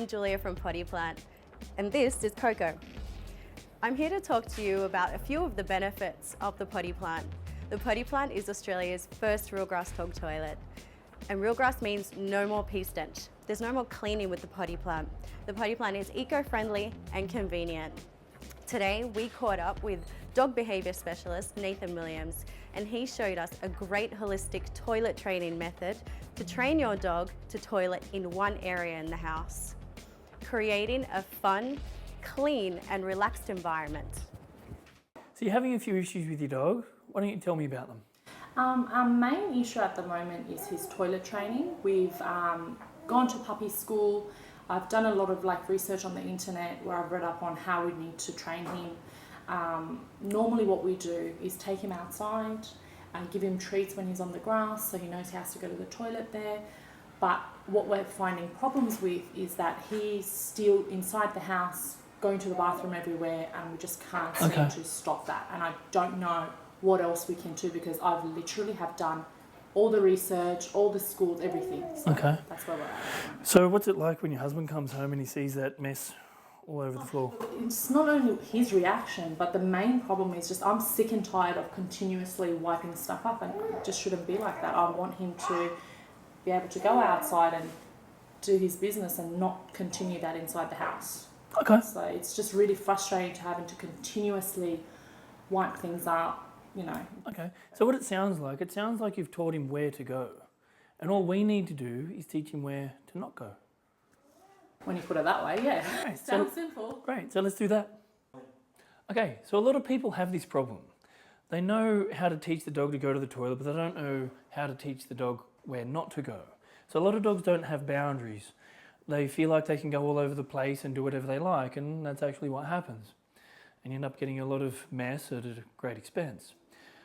I'm Julia from Potty Plant, and this is Coco. I'm here to talk to you about a few of the benefits of the Potty Plant. The Potty Plant is Australia's first real grass dog toilet. And real grass means no more pee stench. There's no more cleaning with the Potty Plant. The Potty Plant is eco-friendly and convenient. Today, we caught up with dog behaviour specialist Nathan Williams, and he showed us a great holistic toilet training method to train your dog to toilet in one area in the house, creating a fun, clean and relaxed environment. So you're having a few issues with your dog. Why don't you tell me about them? Our main issue at the moment is his toilet training. We've gone to puppy school. I've done a lot of research on the internet where I've read up on how we need to train him. Normally what we do is take him outside and give him treats when he's on the grass so he knows he has to go to the toilet there. But what we're finding problems with is that he's still inside the house going to the bathroom everywhere, and we just can't seem to stop that. And I don't know what else we can do because I've literally have done all the research, all the schools, everything. So that's where we're at. So what's it like when your husband comes home and he sees that mess all over the floor? It's not only his reaction, but the main problem is just I'm sick and tired of continuously wiping stuff up, and it just shouldn't be like that. I want him to be able to go outside and do his business and not continue that inside the house. Okay. So it's just really frustrating to having to continuously wipe things up. Okay, so what it sounds like you've taught him where to go. And all we need to do is teach him where to not go. When you put it that way, yeah. Right, Sounds simple. Great, so let's do that. Okay, so a lot of people have this problem. They know how to teach the dog to go to the toilet, but they don't know how to teach the dog where not to go. So a lot of dogs don't have boundaries. They feel like they can go all over the place and do whatever they like, and that's actually what happens. And you end up getting a lot of mess at a great expense.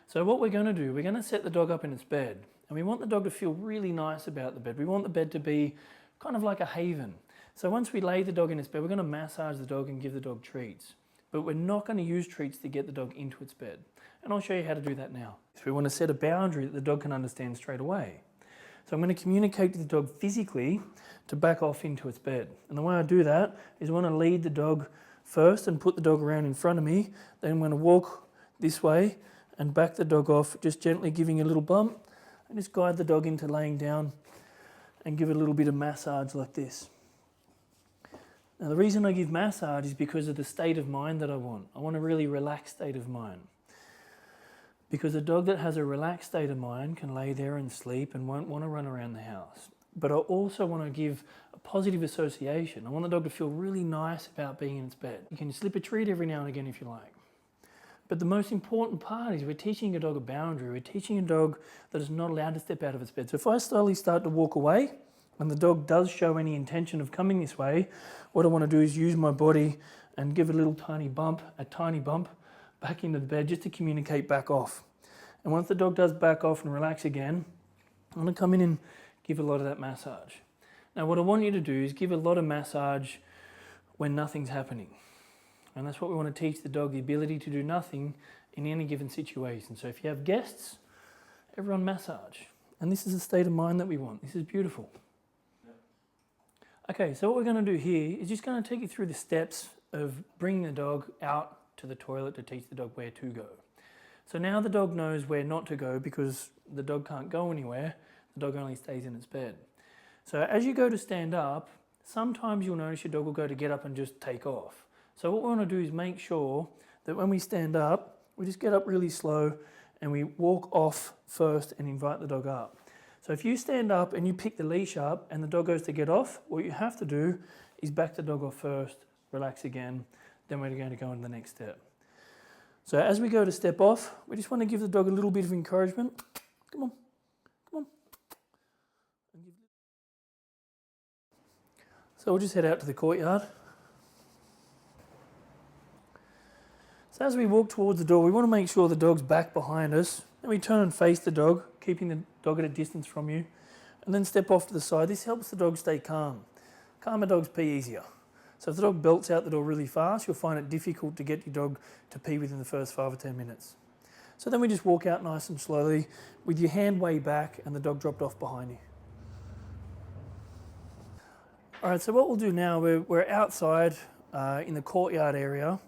So what we're going to do, we're going to set the dog up in its bed, and we want the dog to feel really nice about the bed. We want the bed to be kind of like a haven. So once we lay the dog in its bed, we're going to massage the dog and give the dog treats. But we're not going to use treats to get the dog into its bed. And I'll show you how to do that now. So we want to set a boundary that the dog can understand straight away. So I'm going to communicate to the dog physically to back off into its bed. And the way I do that is I want to lead the dog first and put the dog around in front of me. Then I'm going to walk this way and back the dog off, just gently giving a little bump, and just guide the dog into laying down and give it a little bit of massage like this. Now the reason I give massage is because of the state of mind that I want. I want a really relaxed state of mind. Because a dog that has a relaxed state of mind can lay there and sleep and won't want to run around the house. But I also want to give a positive association. I want the dog to feel really nice about being in its bed. You can slip a treat every now and again if you like. But the most important part is we're teaching a dog a boundary. We're teaching a dog that is not allowed to step out of its bed. So if I slowly start to walk away and the dog does show any intention of coming this way, what I want to do is use my body and give a little tiny bump back into the bed just to communicate back off. And once the dog does back off and relax again, I'm going to come in and give a lot of that massage. Now what I want you to do is give a lot of massage when nothing's happening. And that's what we want to teach the dog, the ability to do nothing in any given situation. So if you have guests, everyone massage. And this is the state of mind that we want. This is beautiful. Okay, so what we're going to do here is just going to take you through the steps of bringing the dog out to the toilet to teach the dog where to go. So now the dog knows where not to go because the dog can't go anywhere. The dog only stays in its bed. So as you go to stand up, sometimes you'll notice your dog will go to get up and just take off. So what we want to do is make sure that when we stand up, we just get up really slow and we walk off first and invite the dog up. So if you stand up and you pick the leash up and the dog goes to get off, what you have to do is back the dog off first, relax again, then we're going to go on to the next step. So as we go to step off, we just want to give the dog a little bit of encouragement. Come on, come on. So we'll just head out to the courtyard. So as we walk towards the door, we want to make sure the dog's back behind us. Then we turn and face the dog, keeping the dog at a distance from you, and then step off to the side. This helps the dog stay calm. Calmer dogs pee easier. So if the dog belts out the door really fast, you'll find it difficult to get your dog to pee within the first 5 or 10 minutes. So then we just walk out nice and slowly with your hand way back and the dog dropped off behind you. All right, so what we'll do now, we're outside in the courtyard area,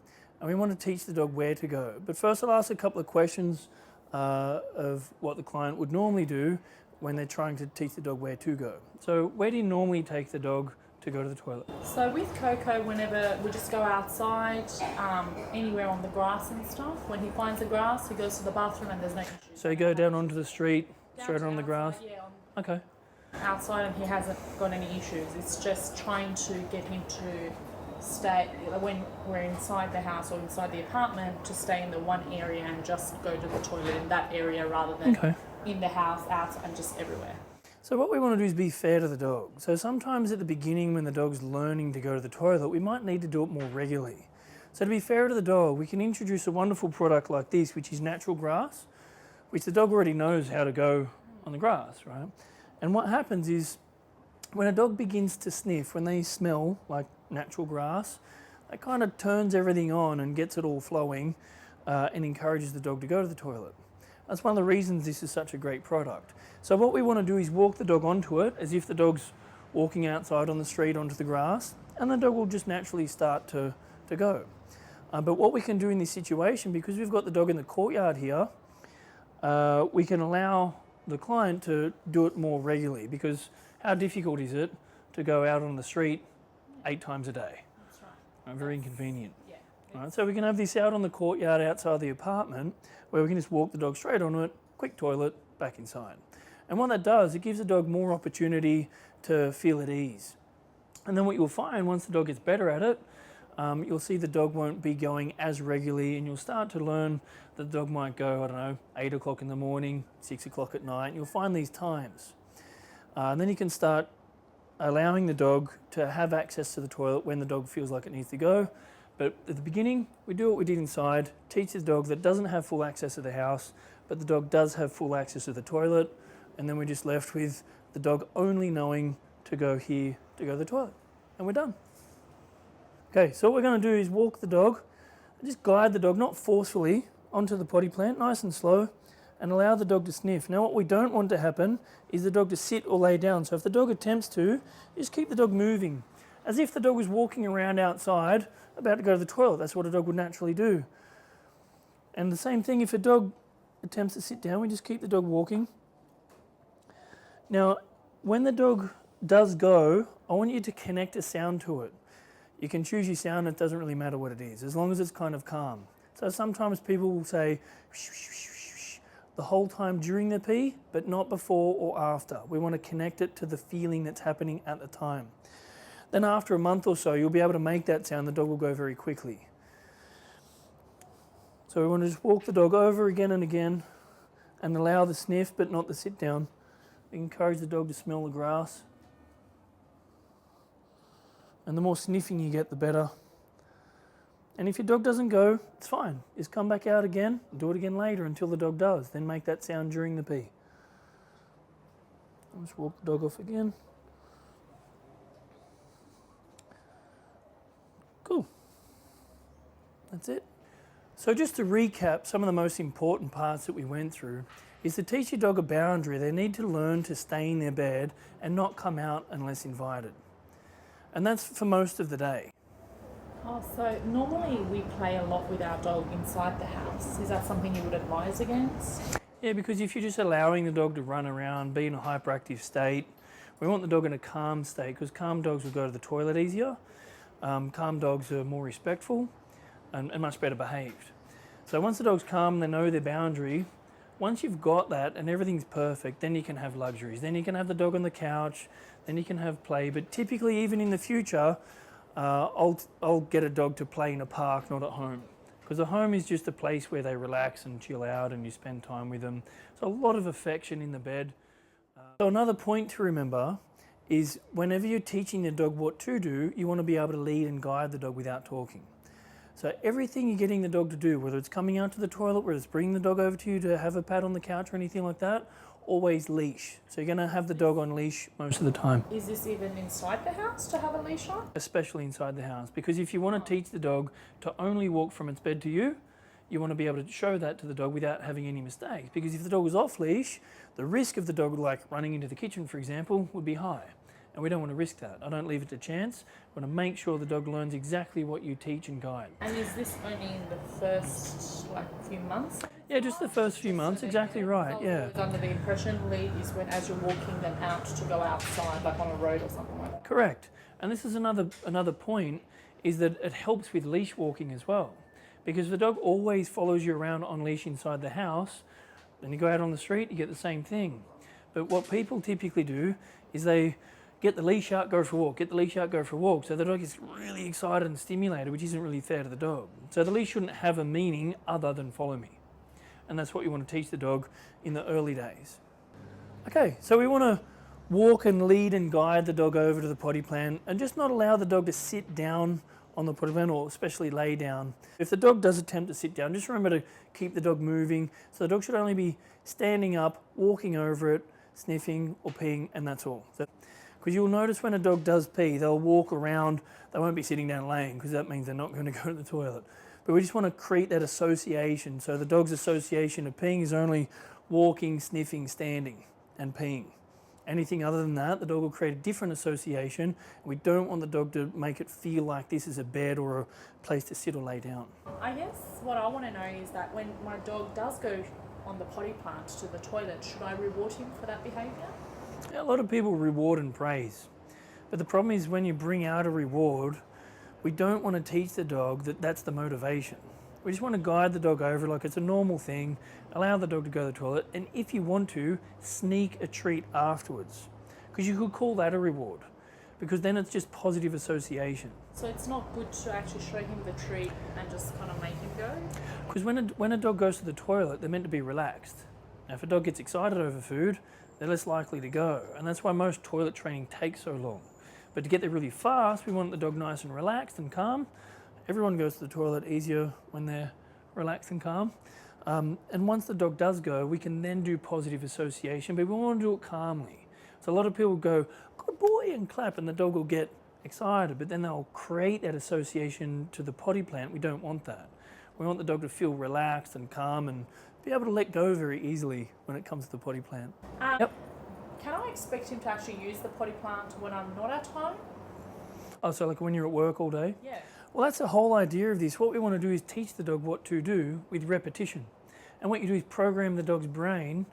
and we want to teach the dog where to go. But first I'll ask a couple of questions of what the client would normally do when they're trying to teach the dog where to go. So where do you normally take the dog to go to the toilet? So with Coco, whenever we just go outside, anywhere on the grass and stuff, when he finds the grass, he goes to the bathroom and there's no issues. So you go down onto the street, straight on the grass? Yeah, Okay. outside, and he hasn't got any issues. It's just trying to get him to stay, when we're inside the house or inside the apartment, to stay in the one area and just go to the toilet in that area rather than in the house, out and just everywhere. So what we want to do is be fair to the dog. So sometimes at the beginning when the dog's learning to go to the toilet, we might need to do it more regularly. So to be fair to the dog, we can introduce a wonderful product like this, which is natural grass, which the dog already knows how to go on the grass, right? And what happens is when a dog begins to sniff, when they smell like natural grass, that kind of turns everything on and gets it all flowing and encourages the dog to go to the toilet. That's one of the reasons this is such a great product. So what we want to do is walk the dog onto it as if the dog's walking outside on the street onto the grass, and the dog will just naturally start to go. But what we can do in this situation, because we've got the dog in the courtyard here, we can allow the client to do it more regularly, because how difficult is it to go out on the street 8 times a day? That's right. Very inconvenient. Yeah. Right, so we can have this out on the courtyard outside the apartment where we can just walk the dog straight onto it, quick toilet, back inside. And what that does, it gives the dog more opportunity to feel at ease. And then what you'll find once the dog gets better at it, you'll see the dog won't be going as regularly, and you'll start to learn that the dog might go, I don't know, 8 o'clock in the morning, 6 o'clock at night, and you'll find these times. And then you can start allowing the dog to have access to the toilet when the dog feels like it needs to go. But at the beginning, we do what we did inside, teach the dog that doesn't have full access to the house, but the dog does have full access to the toilet, and then we're just left with the dog only knowing to go here to go to the toilet, and we're done. Okay, so what we're going to do is walk the dog, and just guide the dog, not forcefully, onto the potty plant, nice and slow, and allow the dog to sniff. Now what we don't want to happen is the dog to sit or lay down. So if the dog attempts to, just keep the dog moving, as if the dog was walking around outside, about to go to the toilet. That's what a dog would naturally do. And the same thing, if a dog attempts to sit down, we just keep the dog walking. Now, when the dog does go, I want you to connect a sound to it. You can choose your sound, it doesn't really matter what it is, as long as it's kind of calm. So sometimes people will say the whole time during the pee, but not before or after. We want to connect it to the feeling that's happening at the time. Then after a month or so, you'll be able to make that sound. The dog will go very quickly. So we want to just walk the dog over again and again and allow the sniff, but not the sit down. We encourage the dog to smell the grass. And the more sniffing you get, the better. And if your dog doesn't go, it's fine. Just come back out again, do it again later until the dog does. Then make that sound during the pee. Let's walk the dog off again. Cool. That's it. So just to recap, some of the most important parts that we went through is to teach your dog a boundary. They need to learn to stay in their bed and not come out unless invited. And that's for most of the day. Oh, so normally we play a lot with our dog inside the house. Is that something you would advise against? Yeah, because if you're just allowing the dog to run around, be in a hyperactive state, we want the dog in a calm state, because calm dogs will go to the toilet easier. Calm dogs are more respectful and much better behaved. So once the dog's calm, they know their boundary. Once you've got that and everything's perfect, then you can have luxuries. Then you can have the dog on the couch, then you can have play. But typically, even in the future, I'll get a dog to play in a park, not at home. Because a home is just a place where they relax and chill out and you spend time with them. So a lot of affection in the bed. So another point to remember is whenever you're teaching the dog what to do, you want to be able to lead and guide the dog without talking. So everything you're getting the dog to do, whether it's coming out to the toilet, whether it's bringing the dog over to you to have a pat on the couch or anything like that, always leash. So you're going to have the dog on leash most of the time. Is this even inside the house to have a leash on? Especially inside the house, because if you want to teach the dog to only walk from its bed to you, you want to be able to show that to the dog without having any mistakes. Because if the dog was off leash, the risk of the dog like running into the kitchen, for example, would be high. and we don't want to risk that. I don't leave it to chance. I want to make sure the dog learns exactly what you teach and guide. And is this only in the first few months? Yeah, just the first few months, exactly right, yeah. I was under the impression lead is when as you're walking them out to go outside, like on a road or something like that. Correct. And this is another point, is that it helps with leash walking as well. Because the dog always follows you around on leash inside the house, then you go out on the street, you get the same thing. But what people typically do is they get the leash out, go for a walk, get the leash out, go for a walk. So the dog is really excited and stimulated, which isn't really fair to the dog. So the leash shouldn't have a meaning other than follow me. And that's what you want to teach the dog in the early days. Okay, so we want to walk and lead and guide the dog over to the potty plant and just not allow the dog to sit down on the potty plant, or especially lay down. If the dog does attempt to sit down, just remember to keep the dog moving. So the dog should only be standing up, walking over it, sniffing or peeing, and that's all. Because you'll notice when a dog does pee, they'll walk around, they won't be sitting down laying, because that means they're not going to go to the toilet. But we just want to create that association. So the dog's association of peeing is only walking, sniffing, standing, and peeing. Anything other than that, the dog will create a different association. We don't want the dog to make it feel like this is a bed or a place to sit or lay down. I guess what I want to know is that when my dog does go on the potty plant to the toilet, should I reward him for that behaviour? Yeah, a lot of people reward and praise. But the problem is when you bring out a reward, we don't want to teach the dog that that's the motivation. We just want to guide the dog over like it's a normal thing, allow the dog to go to the toilet, and if you want to, sneak a treat afterwards. Because you could call that a reward, because then it's just positive association. So it's not good to actually show him the treat and just kind of make him go? Because when a dog goes to the toilet, they're meant to be relaxed. Now, if a dog gets excited over food, they're less likely to go, and that's why most toilet training takes so long. But to get there really fast, we want the dog nice and relaxed and calm. Everyone goes to the toilet easier when they're relaxed and calm. And once the dog does go, we can then do positive association, but we want to do it calmly. So a lot of people go, good boy, and clap, and the dog will get excited, but then they'll create that association to the potty plant. We don't want that. We want the dog to feel relaxed and calm and be able to let go very easily when it comes to the potty plant. Yep. Can I expect him to actually use the potty plant when I'm not at home? Oh, so like when you're at work all day? Yeah. Well, that's the whole idea of this. What we want to do is teach the dog what to do with repetition. And what you do is program the dog's brain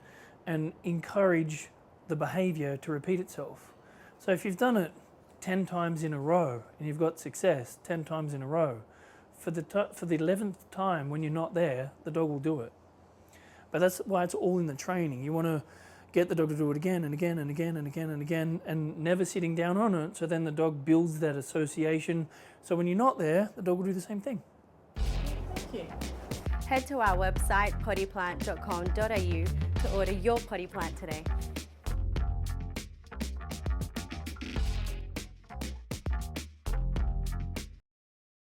and encourage the behaviour to repeat itself. So if you've done it 10 times in a row and you've got success 10 times in a row, for the 11th time when you're not there, the dog will do it. But that's why it's all in the training. You want to get the dog to do it again and again and again and again and again, and never sitting down on it, so then the dog builds that association. So when you're not there, the dog will do the same thing. Thank you. Head to our website pottyplant.com.au to order your potty plant today.